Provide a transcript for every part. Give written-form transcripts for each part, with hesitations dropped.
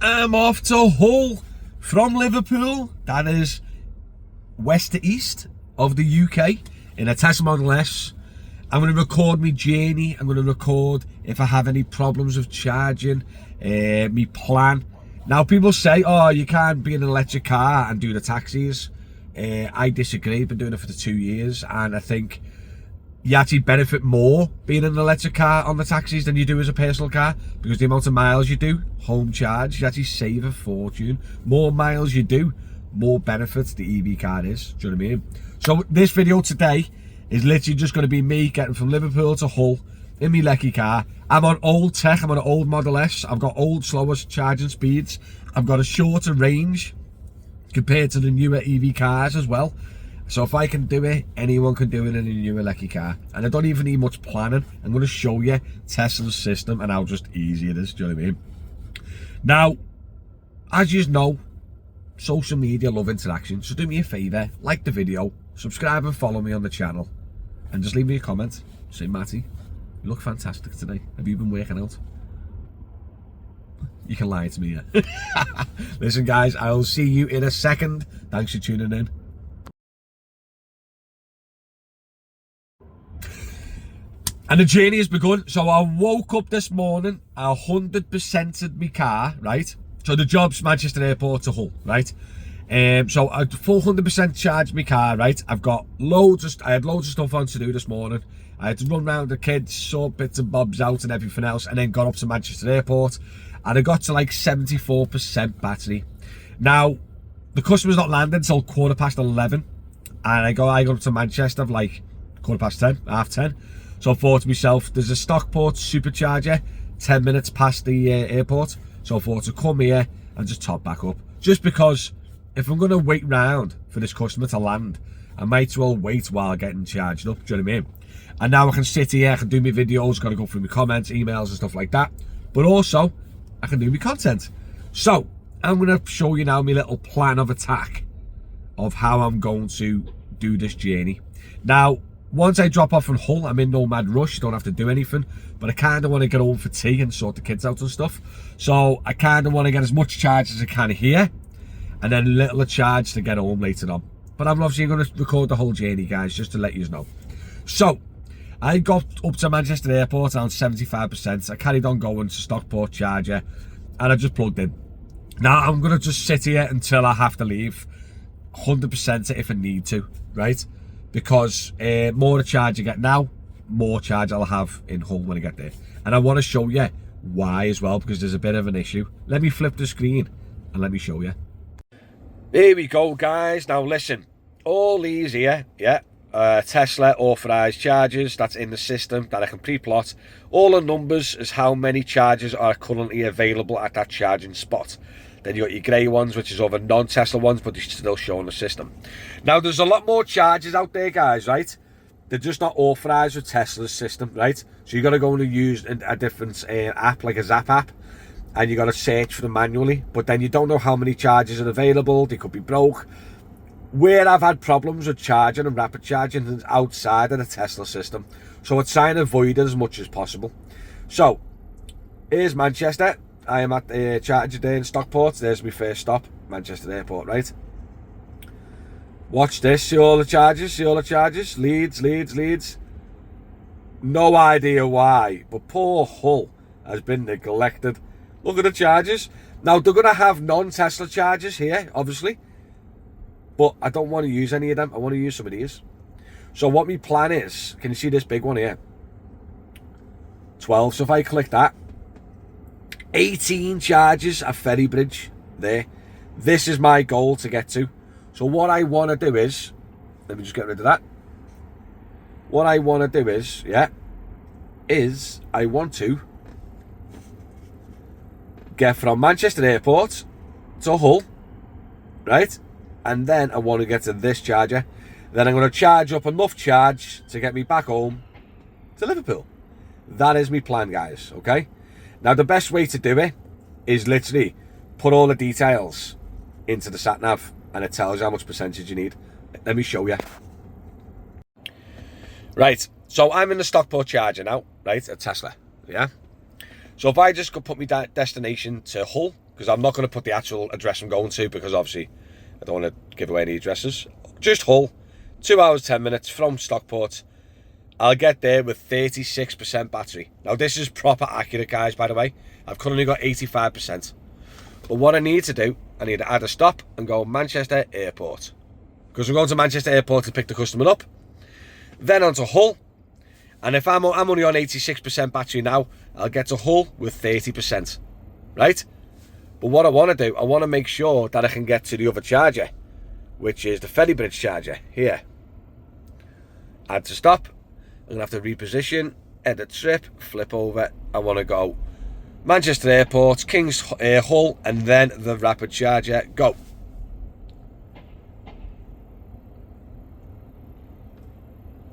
I'm off to Hull from Liverpool. That is west to east of the UK in a Tesla Model S. I'm going to record my journey. I'm going to record if I have any problems with charging, my plan. Now, people say, oh, you can't be in an electric car and do the taxis. I disagree. I've been doing it for the 2 years, and I think you actually benefit more being in an electric car on the taxis than you do as a personal car, because the amount of miles you do, home charge, you actually save a fortune. More miles you do, more benefits the EV car is. Do you know what I mean? So this video today is literally just going to be me getting from Liverpool to Hull in my Lecky car. I'm on old tech, I'm on an old Model S. I've got old, slower charging speeds. I've got a shorter range compared to the newer EV cars as well. So if I can do it, anyone can do it in a newer Lecky car. And I don't even need much planning. I'm going to show you Tesla's system and how just easy it is. Do you know what I mean? Now, as you know, social media love interaction. So do me a favour, like the video, subscribe and follow me on the channel. And just leave me a comment. Say, Matty, you look fantastic today. Have you been working out? You can lie to me, yeah. Listen, guys, I'll see you in a second. Thanks for tuning in. And the journey has begun. So I woke up this morning, I 100%ed my car, right? So the job's Manchester Airport to Hull, right? So I full 100% charged my car, right? I had loads of stuff on to do this morning. I had to run around the kids, sort bits and bobs out and everything else, and then got up to Manchester Airport, and I got to like 74% battery. Now, the customer's not landing until 11:15, and I got up to Manchester for like 10:15, half 10. So I thought to myself, there's a Stockport Supercharger 10 minutes past the airport. So I thought to come here and just top back up. Just because if I'm going to wait round for this customer to land, I might as well wait while getting charged up. Do you know what I mean? And now I can sit here, I can do my videos, got to go through my comments, emails and stuff like that. But also, I can do my content. So I'm going to show you now my little plan of attack of how I'm going to do this journey. Now, once I drop off from Hull, I'm in no mad rush, don't have to do anything, but I kind of want to get home for tea and sort the kids out and stuff. So I kind of want to get as much charge as I can here, and then a little charge to get home later on. But I'm obviously going to record the whole journey, guys, just to let you know. So I got up to Manchester Airport around 75%. I carried on going to Stockport charger, and I just plugged in. Now I'm going to just sit here until I have to leave, 100% if I need to, right? Because more the charge I get now, more charge I'll have in Hull when I get there. And I want to show you why as well, because there's a bit of an issue. Let me flip the screen and let me show you. Here we go, guys. Now listen, all these here, yeah, Tesla authorized chargers that's in the system that I can pre-plot. All the numbers is how many chargers are currently available at that charging spot. Then you got your grey ones, which is over non-Tesla ones, but they're still showing the system. Now, there's a lot more chargers out there, guys, right? They're just not authorised with Tesla's system, right? So you got to go and use a different app, like a Zap app, and you got to search for them manually. But then you don't know how many chargers are available. They could be broke. Where I've had problems with charging and rapid charging is outside of the Tesla system. So I try and avoid it as much as possible. So, here's Manchester. I am at the charger day in Stockport. There's my first stop, Manchester Airport, right? Watch this, see all the charges, Leeds. No idea why, but poor Hull has been neglected. Look at the charges. Now, they're going to have non-Tesla chargers here, obviously, but I don't want to use any of them. I want to use some of these. So what my plan is, can you see this big one here? 12, so if I click that, 18 charges at Ferry Bridge there. This is my goal to get to. So what I want to do is, let me just get rid of that. What I want to do is, I want to get from Manchester Airport to Hull, right? And then I want to get to this charger. Then I'm going to charge up enough charge to get me back home to Liverpool. That is my plan, guys, okay? Now, the best way to do it is literally put all the details into the sat-nav, and it tells you how much percentage you need. Let me show you. Right, so I'm in the Stockport charger now, right, at Tesla, yeah? So if I just go put my destination to Hull, because I'm not going to put the actual address I'm going to, because obviously I don't want to give away any addresses. Just Hull, 2 hours 10 minutes from Stockport. I'll get there with 36% battery. Now this is proper accurate, guys, by the way. I've currently got 85%. But what I need to do, I need to add a stop and go Manchester Airport, because we're going to Manchester Airport to pick the customer up. Then on to Hull. And if I'm only on 86% battery now, I'll get to Hull with 30%. Right? But what I want to do, I want to make sure that I can get to the other charger, which is the ferry bridge charger here. Add to stop. I'm going to have to reposition, edit trip, flip over. I want to go Manchester Airport, King's Hull, and then the rapid charger. Go.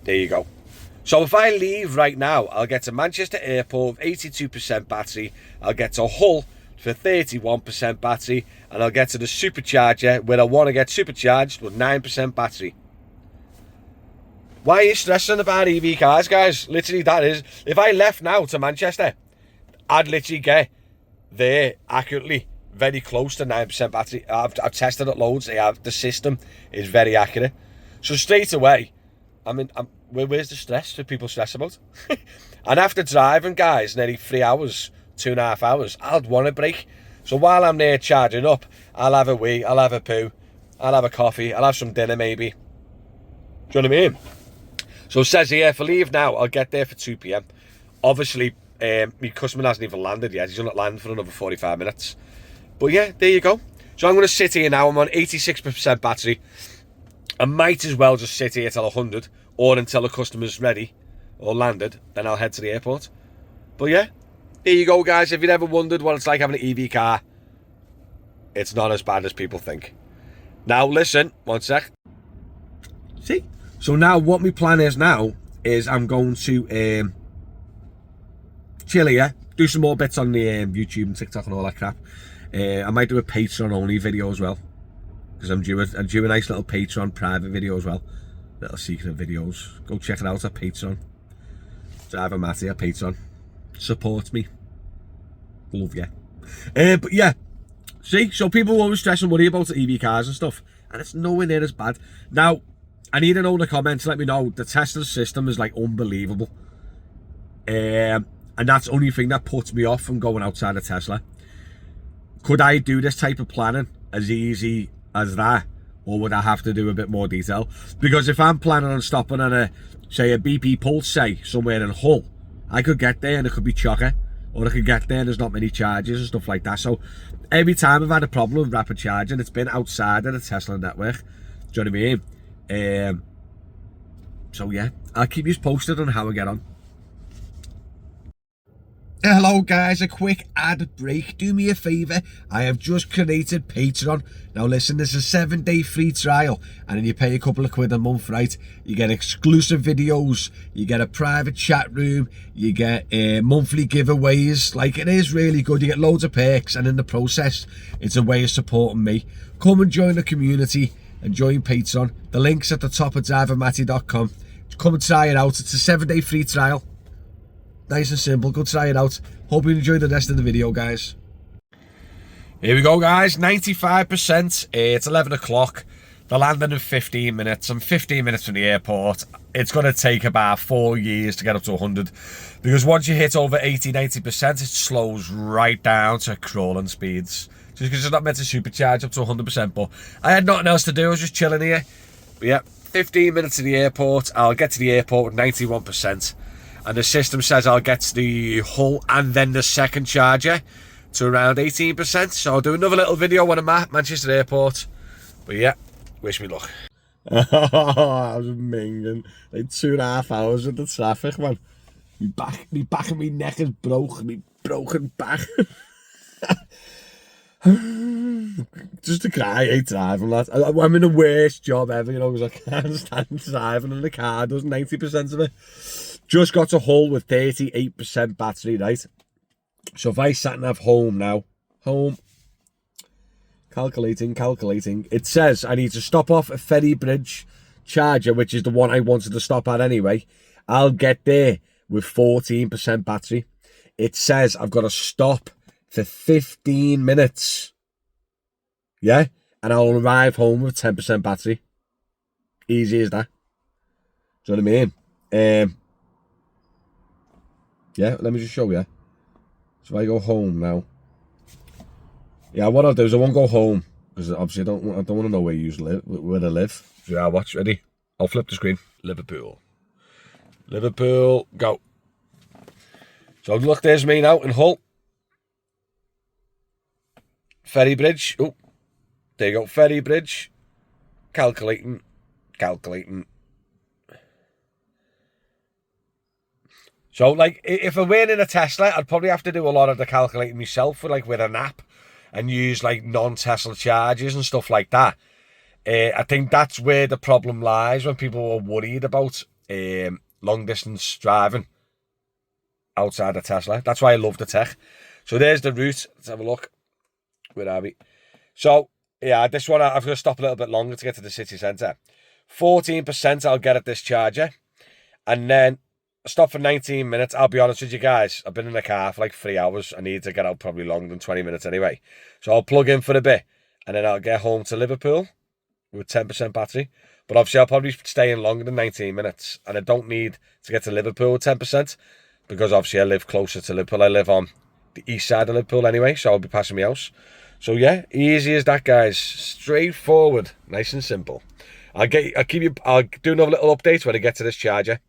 There you go. So if I leave right now, I'll get to Manchester Airport with 82% battery. I'll get to Hull for 31% battery. And I'll get to the Supercharger, where I want to get supercharged with 9% battery. Why are you stressing about EV cars, guys? Literally, that is. If I left now to Manchester, I'd literally get there accurately, very close to 9% battery. I've tested it loads. The system is very accurate. So straight away, where's the stress that people stress about? And after driving, guys, nearly 3 hours, 2.5 hours, I'd want a break. So while I'm there charging up, I'll have a wee, I'll have a poo, I'll have a coffee, I'll have some dinner maybe. Do you know what I mean? So it says here, if I leave now, I'll get there for 2 p.m. Obviously, my customer hasn't even landed yet. He's going to land for another 45 minutes. But yeah, there you go. So I'm going to sit here now. I'm on 86% battery. I might as well just sit here till 100, or until the customer's ready or landed. Then I'll head to the airport. But yeah, there you go, guys. If you've ever wondered what it's like having an EV car, it's not as bad as people think. Now, listen, one sec. See? So now what my plan is now is I'm going to chill here, do some more bits on the YouTube and TikTok and all that crap. I might do a Patreon only video as well, because I'm due a nice little Patreon private video as well. Little secret videos. Go check it out at Patreon. Driver Matty at Patreon. Support me. Love you. But yeah, see, so people always stress and worry about EV cars and stuff, and it's nowhere near as bad. Now, I need to know in the comments, let me know, the Tesla system is like unbelievable. And that's the only thing that puts me off from going outside of Tesla. Could I do this type of planning as easy as that? Or would I have to do a bit more detail? Because if I'm planning on stopping on say a BP Pulse, say, somewhere in Hull, I could get there and it could be chocker. Or I could get there and there's not many charges and stuff like that. So every time I've had a problem with rapid charging, it's been outside of the Tesla network. Do you know what I mean? So yeah, I'll keep you posted on how I get on. Hello guys, a quick ad break. Do me a favour, I have just created Patreon. Now listen, this is a 7-day free trial, and then you pay a couple of quid a month, right? You get exclusive videos, you get a private chat room, you get monthly giveaways. Like, it is really good. You get loads of perks, and in the process, it's a way of supporting me. Come and join the community and join Patreon. The link's at the top of drivermatty.com. Come and try it out. It's a 7-day free trial. Nice and simple. Go try it out. Hope you enjoy the rest of the video, guys. Here we go, guys. 95%. It's 11 o'clock. They're landing in 15 minutes. I'm 15 minutes from the airport. It's going to take about 4 years to get up to 100. Because once you hit over 80-90%, it slows right down to crawling speeds. Just because it's not meant to supercharge up to 100%. But I had nothing else to do. I was just chilling here. But yeah, 15 minutes to the airport. I'll get to the airport with 91%. And the system says I'll get to the Hull and then the second charger to around 18%. So I'll do another little video when I'm at Manchester Airport. But yeah, wish me luck. I was minging. Like 2.5 hours with the traffic, man. My back and my neck is broke. My broken back. Just to cry, I hate driving, lad. I'm in the worst job ever, you know, because I can't stand driving, and the car does 90% of it. Just got to Hull with 38% battery, right? So if I sat and have home now, calculating, it says I need to stop off a ferry bridge charger, which is the one I wanted to stop at anyway. I'll get there with 14% battery. It says I've got to stop for 15 minutes. Yeah? And I'll arrive home with 10% battery. Easy as that. Do you know what I mean? Yeah, let me just show you. So if I go home now. Yeah, what I'll do is I won't go home. Because obviously I don't want to know where you live, where I live. So yeah, watch, ready? I'll flip the screen. Liverpool. Liverpool, go. So look, there's me now in Hull. Ferry Bridge. Oh, there you go. Ferry Bridge. Calculating. So, like, if I were in a Tesla, I'd probably have to do a lot of the calculating myself with an app and use, like, non-Tesla charges and stuff like that. I think that's where the problem lies when people are worried about long-distance driving outside of Tesla. That's why I love the tech. So there's the route. Let's have a look. Where are we? So, yeah, this one, I've got to stop a little bit longer to get to the city centre. 14% I'll get at this charger. And then stop for 19 minutes. I'll be honest with you guys. I've been in the car for like 3 hours. I need to get out probably longer than 20 minutes anyway. So I'll plug in for a bit. And then I'll get home to Liverpool with 10% battery. But obviously I'll probably stay in longer than 19 minutes. And I don't need to get to Liverpool with 10%. Because obviously I live closer to Liverpool. I live on the east side of Liverpool anyway. So I'll be passing my house. So yeah, easy as that, guys. Straightforward. Nice and simple. I'll do another little update when I get to this charger.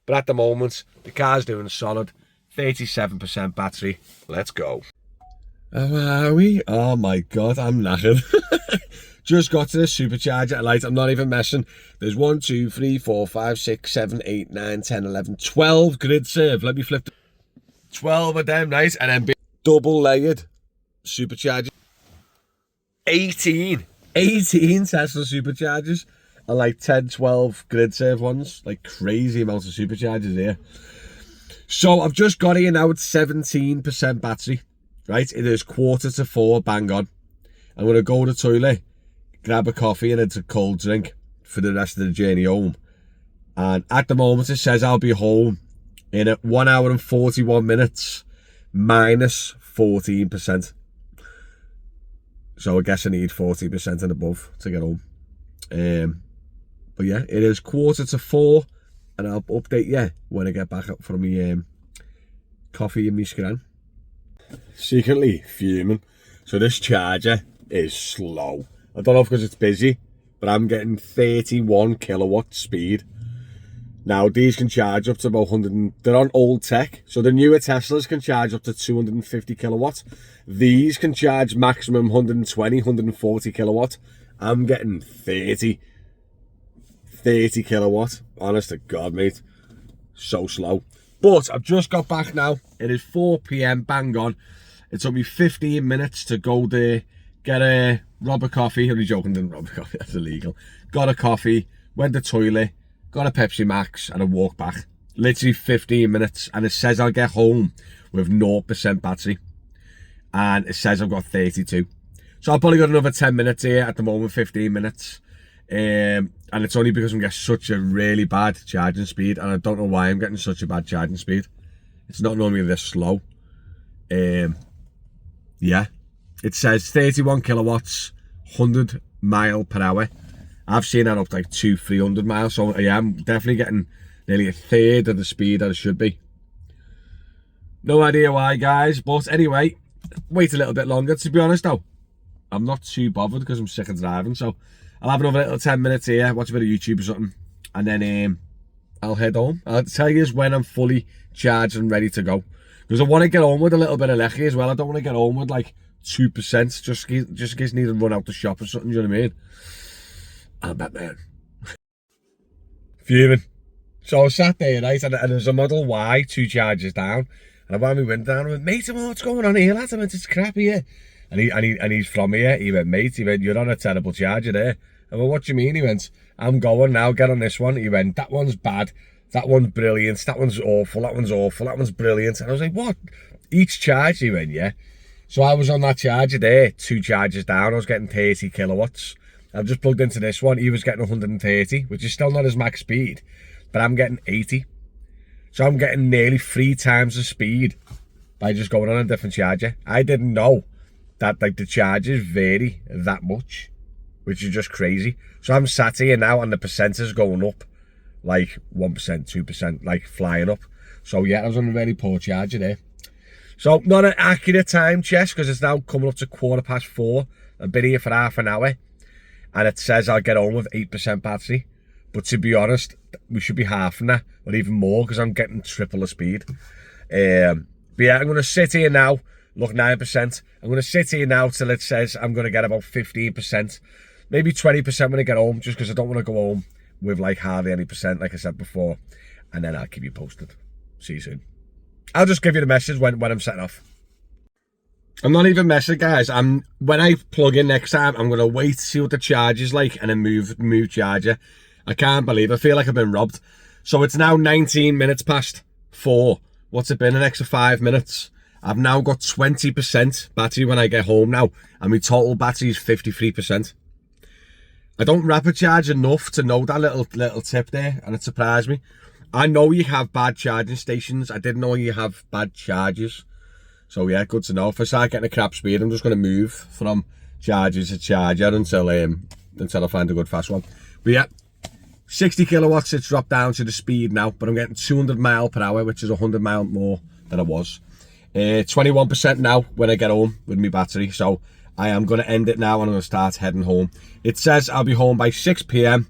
But at the moment, the car's doing solid. 37% battery. Let's go. How are we? Oh my God, I'm knackered. Just got to the supercharger light. I'm not even messing. There's 1, 2, 3, 4, 5, 6, 7, 8, 9, 10, 11, 12 grid serve. Let me flip 12 of them, nice. And then double layered supercharger. 18 Tesla superchargers. And like 10, 12 grid serve ones. Like crazy amounts of superchargers here. So I've just got here now at 17% battery. Right, it is 3:45, bang on. I'm going to go to the toilet, grab a coffee and a cold drink for the rest of the journey home. And at the moment it says I'll be home in 1 hour and 41 minutes, minus 14%. So I guess I need 40% and above to get home. But yeah, it is 3:45 and I'll update you when I get back up from my coffee and my scran. Secretly fuming. So this charger is slow. I don't know if because it's busy, but I'm getting 31 kilowatt speed. Now these can charge up to about 100, they're on old tech. So the newer Teslas can charge up to 250 kilowatt. These can charge maximum 120, 140 kilowatt. I'm getting 30 kilowatt. Honest to God, mate. So slow. But I've just got back now. It is 4 PM, bang on. It took me 15 minutes to go there, rob a coffee. I'm joking, didn't rob a coffee, that's illegal. Got a coffee, went to the toilet, got a Pepsi Max, and I walked back. Literally 15 minutes. And it says I'll get home with 0% battery. And it says I've got 32. So I've probably got another 10 minutes here at the moment, 15 minutes. And it's only because I'm getting such a really bad charging speed. And I don't know why I'm getting such a bad charging speed. It's not normally this slow. Yeah, it says 31 kilowatts, 100 mile per hour. I've seen that up to like 200-300 miles. So yeah, I'm definitely getting nearly a third of the speed that it should be. No idea why, guys. But anyway, wait a little bit longer. To be honest though, I'm not too bothered because I'm sick of driving. So I'll have another little 10 minutes here, watch a bit of YouTube or something. And then I'll head home. I'll tell you when I'm fully charged and ready to go. Because I want to get on with a little bit of lecky as well. I don't want to get on with like 2%, just in case I need to run out the shop or something, you know what I mean? I'm that man. Fuming. So I sat there, right, and there's a Model Y 2 charges down. And I wound my window down and I went, mate, what's going on here, lads? I went, it's crap here. And he's from here. He went, mate, you're on a terrible charger there. I went, what do you mean? He went, I'm going now, get on this one. He went, that one's bad. That one's brilliant, that one's awful, that one's awful, that one's brilliant. And I was like, what? Each charge? He went, yeah. So I was on that charger there, 2 charges down. I was getting 30 kilowatts. I've just plugged into this one. He was getting 130, which is still not his max speed, but I'm getting 80. So I'm getting nearly 3 times the speed by just going on a different charger. I didn't know that like the chargers vary that much, which is just crazy. So I'm sat here now and the percentages going up like 1%, 2%, like flying up. So yeah, I was on a very poor charger there. So not an accurate time, Chess, because it's now coming up to 4:15. I've been here for half an hour and it says I'll get home with 8% battery. But to be honest, we should be halving that or even more because I'm getting triple the speed. But yeah, I'm going to sit here now. Look, 9%. I'm going to sit here now till it says I'm going to get about 15%. Maybe 20% when I get home, just because I don't want to go home with like hardly any percent, like I said before. And then I'll keep you posted. See you soon. I'll just give you the message when I'm setting off. I'm not even messing, guys. When I plug in next time, I'm going to wait to see what the charge is like and then move charger. I can't believe I feel like I've been robbed. So it's now 19 minutes past 4. What's it been? An extra 5 minutes. I've now got 20% battery when I get home now, and my total battery is 53%. I don't rapid charge enough to know that little tip there, and it surprised me. I know you have bad charging stations. I didn't know you have bad chargers. So yeah, good to know. If I start getting a crap speed, I'm just going to move from charger to charger until I find a good fast one. But yeah, 60 kilowatts, it's dropped down to the speed now, but I'm getting 200 mile per hour, which is 100 mile more than I was. 21% now when I get home with my battery. So I am going to end it now and I'm going to start heading home. It says I'll be home by 6 p.m.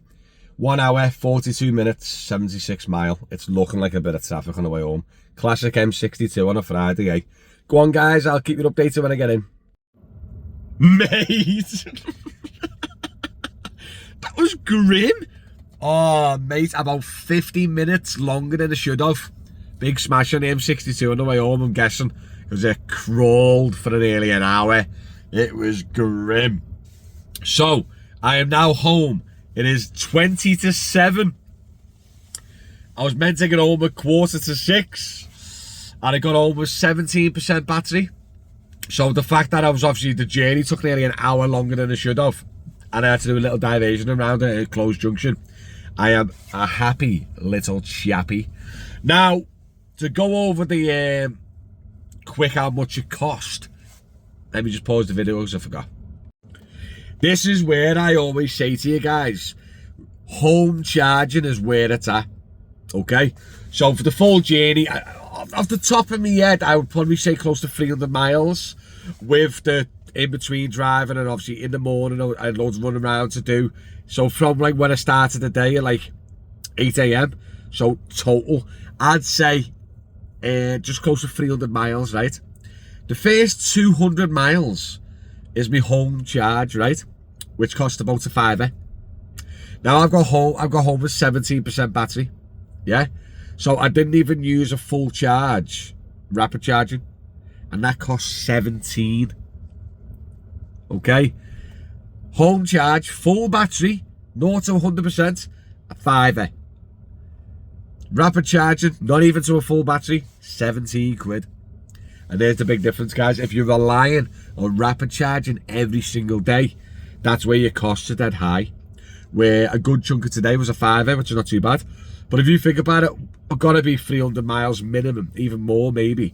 1 hour, 42 minutes, 76 mile. It's looking like a bit of traffic on the way home. Classic M62 on a Friday, eh? Go on, guys. I'll keep you updated when I get in. Mate! That was grim. Oh, mate, about 50 minutes longer than I should have. Big smash on the M62 on the way home, I'm guessing. Because it crawled for nearly an hour. It was grim. So, I am now home. It is 20 to 7. I was meant to get home at 5:45. And I got home with 17% battery. So the fact that I was obviously, the journey took nearly an hour longer than it should have. And I had to do a little diversion around a closed junction. I am a happy little chappy. Now, to go over the quick how much it cost, let me just pause the video because I forgot. This is where I always say to you guys, home charging is where it's at. Okay? So for the full journey, off the top of my head, I would probably say close to 300 miles with the in-between driving, and obviously in the morning I had loads of running around to do. So from like when I started the day at like 8 a.m, so total, I'd say just close to 300 miles, right? The first 200 miles is my home charge, right? Which cost about a £5. Now I've got home with 17% battery, yeah? So I didn't even use a full charge, rapid charging, and that cost 17. Okay? Home charge, full battery, 0 to 100%, a £5. Rapid charging, not even to a full battery, 17 quid. And there's the big difference, guys. If you're relying on rapid charging every single day, that's where your costs are dead high. Where a good chunk of today was a £5, which is not too bad. But if you think about it, I've got to be 300 miles minimum, even more maybe.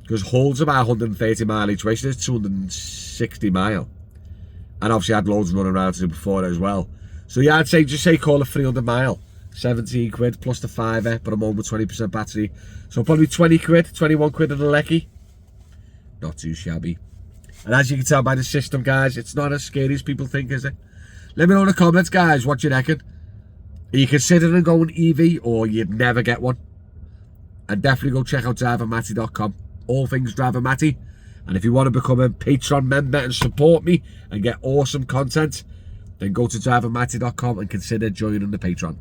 Because Hull's about 130 mile each way, so there's 260 mile. And obviously I had loads running around to do before as well. So yeah, I'd say, just say call it 300 mile. 17 quid plus the £5, but I'm on with 20% battery. So probably 20 quid, 21 quid on the lecky. Not too shabby. And as you can tell by the system, guys, it's not as scary as people think, is it? Let me know in the comments, guys, what you reckon. Are you considering going EV, or you'd never get one? And definitely go check out drivermatty.com. All things Driver Matty. And if you want to become a Patreon member and support me and get awesome content, then go to drivermatty.com and consider joining the Patreon.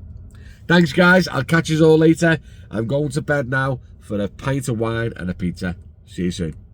Thanks, guys. I'll catch you all later. I'm going to bed now for a pint of wine and a pizza. See you soon.